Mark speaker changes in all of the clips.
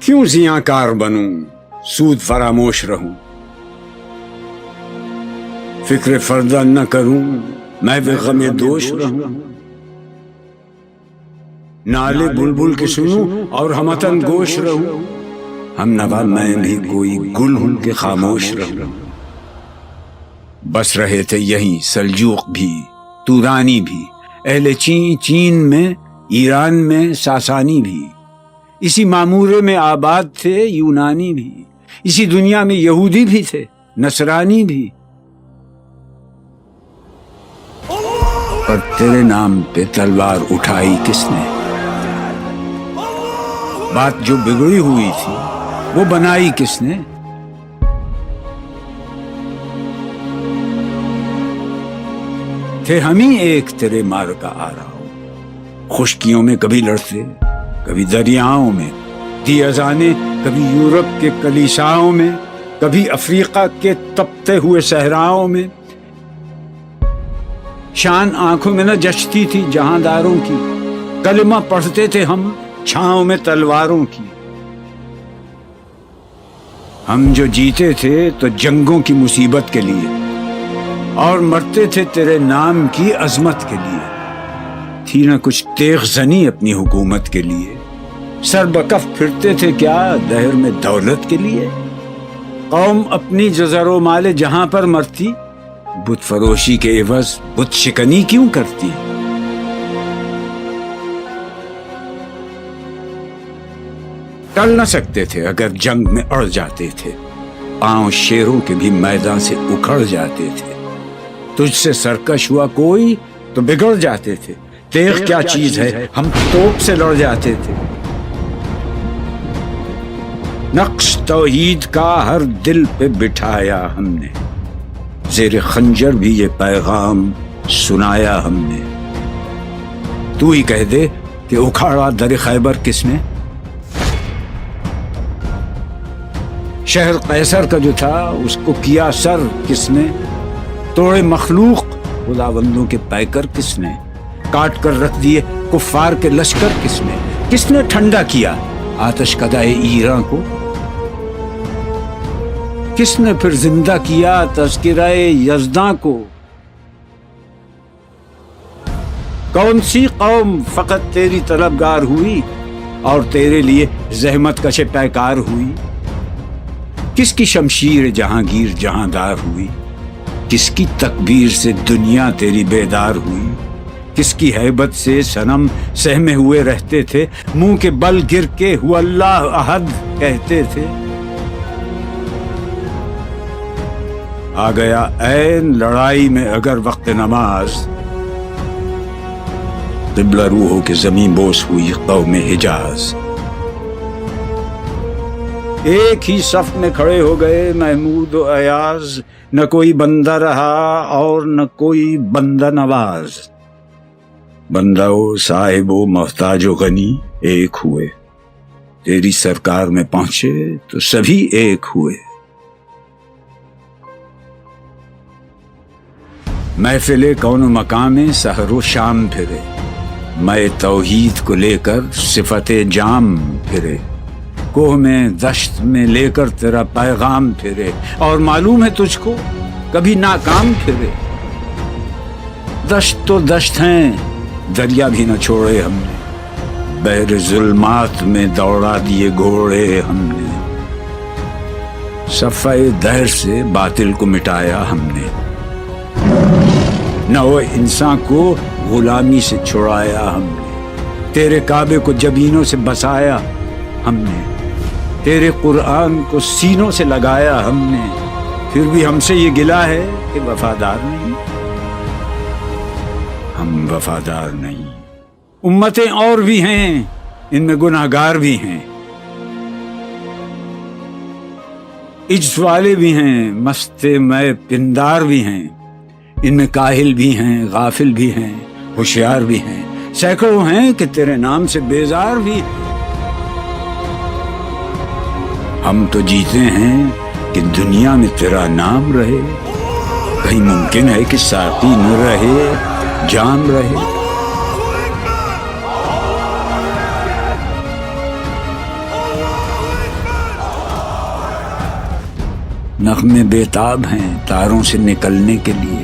Speaker 1: کیوں زیاں بنوں سود فراموش رہوں، فکر فردہ نہ کروں میں بے غم دوش رہوں، نالے بلبل کے سنوں اور ہمتن گوش رہوں، ہم نوا میں بھی کوئی گل ہوں کہ خاموش رہوں۔ بس رہے تھے یہیں سلجوق بھی تورانی بھی، اہل چین میں، ایران میں ساسانی بھی، اسی معمورے میں آباد تھے یونانی بھی، اسی دنیا میں یہودی بھی تھے نصرانی بھی، پر تیرے نام پہ تلوار اٹھائی کس نے؟ بات جو بگڑی ہوئی تھی وہ بنائی کس نے؟ تھے ہم ہی ایک تیرے مار کا آ رہا ہو، خشکیوں میں کبھی لڑتے کبھی دریاؤں میں، دی اذانیں کبھی یورپ کے کلیساؤں میں، کبھی افریقہ کے تپتے ہوئے صحراؤں میں، شان آنکھوں میں نہ جچتی تھی جہانداروں کی، کلمہ پڑھتے تھے ہم چھاؤں میں تلواروں کی، ہم جو جیتے تھے تو جنگوں کی مصیبت کے لیے اور مرتے تھے تیرے نام کی عظمت کے لیے، تھی نہ کچھ تیغ زنی اپنی حکومت کے لیے، سر بکف پھرتے تھے کیا دہر میں دولت کے لیے، قوم اپنی جزر و مال جہاں پر مرتی، بت فروشی کے عوض بت شکنی کیوں کرتی؟ ٹل نہ سکتے تھے اگر جنگ میں اڑ جاتے تھے، پاؤں شیروں کے بھی میدان سے اکھڑ جاتے تھے، تجھ سے سرکش ہوا کوئی تو بگڑ جاتے تھے، تیغ کیا چیز ہے ہم توپ سے لڑ جاتے تھے، نقش توحید کا ہر دل پہ بٹھایا ہم نے، زیر خنجر بھی یہ پیغام سنایا ہم نے، تو ہی کہہ دے کہ اکھاڑا در خیبر کس نے؟ شہر قیصر کا جو تھا اس کو کیا سر کس نے؟ توڑے مخلوق خداوندوں کے پیکر کس نے؟ کاٹ کر رکھ دیے کفار کے لشکر کس نے ٹھنڈا کیا آتش کدائے ایراں کو؟ کس نے پھر زندہ کیا تذکرہ یزداں کو؟ کون سی قوم فقط تیری طلبگار ہوئی اور تیرے لیے زحمت کش پیکار ہوئی؟ کس کی شمشیر جہانگیر جہاندار ہوئی؟ کس کی تکبیر سے دنیا تیری بیدار ہوئی؟ کس کی ہیبت سے صنم سہمے ہوئے رہتے تھے، منہ کے بل گر کے ہوا اللہ احد کہتے تھے؟ آ گیا عین لڑائی میں اگر وقت نماز، قبلہ روحوں کے زمین بوس ہوئی قوم حجاز، ایک ہی صف میں کھڑے ہو گئے محمود و ایاز، نہ کوئی بندہ رہا اور نہ کوئی بندہ نواز، بندہ و صاحب و محتاج و غنی ایک ہوئے، تیری سرکار میں پہنچے تو سبھی ایک ہوئے، محفل کون و مقام میں سحر و شام پھرے، میں توحید کو لے کر صفت جام پھرے، کوہ میں دشت میں لے کر تیرا پیغام پھرے، اور معلوم ہے تجھ کو کبھی ناکام پھرے، دشت تو دشت ہیں دریا بھی نہ چھوڑے ہم نے، بحر ظلمات میں دوڑا دیے گھوڑے ہم نے، صفحہ دہر سے باطل کو مٹایا ہم نے، نو انسان کو غلامی سے چھڑایا ہم نے، تیرے کعبے کو جبینوں سے بسایا ہم نے، تیرے قرآن کو سینوں سے لگایا ہم نے، پھر بھی ہم سے یہ گلہ ہے کہ وفادار نہیں، ہم وفادار نہیں۔ امتیں اور بھی ہیں ان میں گناہگار بھی ہیں، عجز والے بھی ہیں، مست میں پندار بھی ہیں، ان میں کاہل بھی ہیں، غافل بھی ہیں، ہوشیار بھی ہیں، سینکڑوں ہیں کہ تیرے نام سے بیزار بھی ہیں۔ ہم تو جیتے ہیں کہ دنیا میں تیرا نام رہے، کہیں ممکن ہے کہ ساقی نہ رہے، جام رہے۔ نغمے بیتاب ہیں تاروں سے نکلنے کے لیے،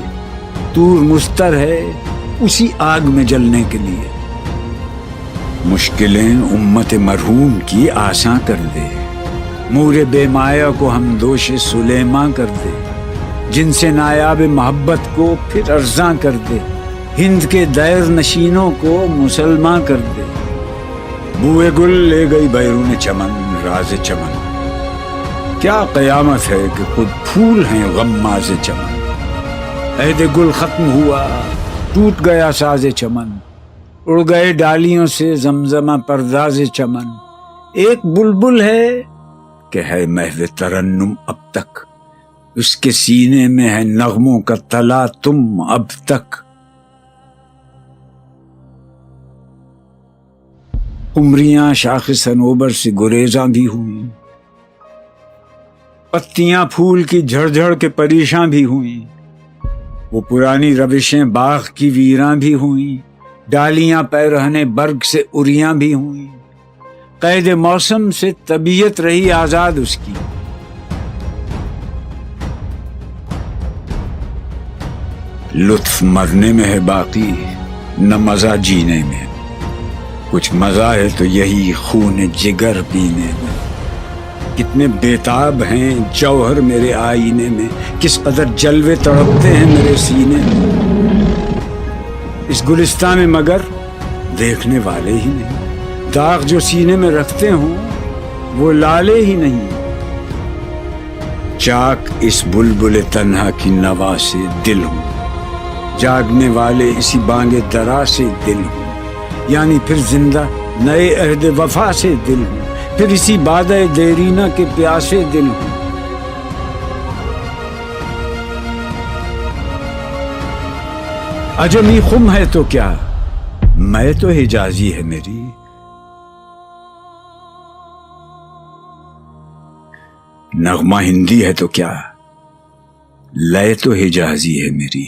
Speaker 1: طور مستر ہے اسی آگ میں جلنے کے لیے۔ مشکلیں امت مرحوم کی آساں کر دے، مور بے مایا کو ہم دوش سلیماں کر دے، جن سے نایاب محبت کو پھر ارزاں کر دے، ہند کے دیر نشینوں کو مسلمان کر دے۔ بوئے گل لے گئی بیرون چمن راز چمن، کیا قیامت ہے کہ خود پھول ہیں غماز چمن۔ عہد گل ختم ہوا، ٹوٹ گیا ساز چمن، اڑ گئے ڈالیوں سے زمزمہ پرداز چمن۔ ایک بلبل ہے کہ ہے محو ترنم اب تک، اس کے سینے میں ہے نغموں کا تلا تم اب تک۔ قمریاں شاخ صنوبر سے گریزاں بھی ہوئیں، پتیاں پھول کی جھڑ جھڑ کے پریشاں بھی ہوئیں، وہ پرانی روشیں باغ کی ویراں بھی ہوئیں، ڈالیاں پیرہنے برگ سے اریاں بھی ہوئیں۔ قید موسم سے طبیعت رہی آزاد اس کی، لطف مرنے میں ہے باقی نہ مزہ جینے میں، کچھ مزہ ہے تو یہی خون جگر پینے میں۔ کتنے بیتاب ہیں جوہر میرے آئینے میں، کس قدر جلوے تڑپتے ہیں میرے سینے میں۔ اس گلستان میں مگر دیکھنے والے ہی نہیں، داغ جو سینے میں رکھتے ہوں وہ لالے ہی نہیں۔ چاک اس بلبل تنہا کی نوا سے دل ہوں، جاگنے والے اسی بانگ درا سے دل ہوں، یعنی پھر زندہ نئے عہد وفا سے دل ہوں، پھر اسی بادہ دیرینہ کے پیاسے دل ہوں۔ عجمی خم ہے تو کیا، میں تو حجازی ہے میری، نغمہ ہندی ہے تو کیا، لے تو حجازی ہے میری۔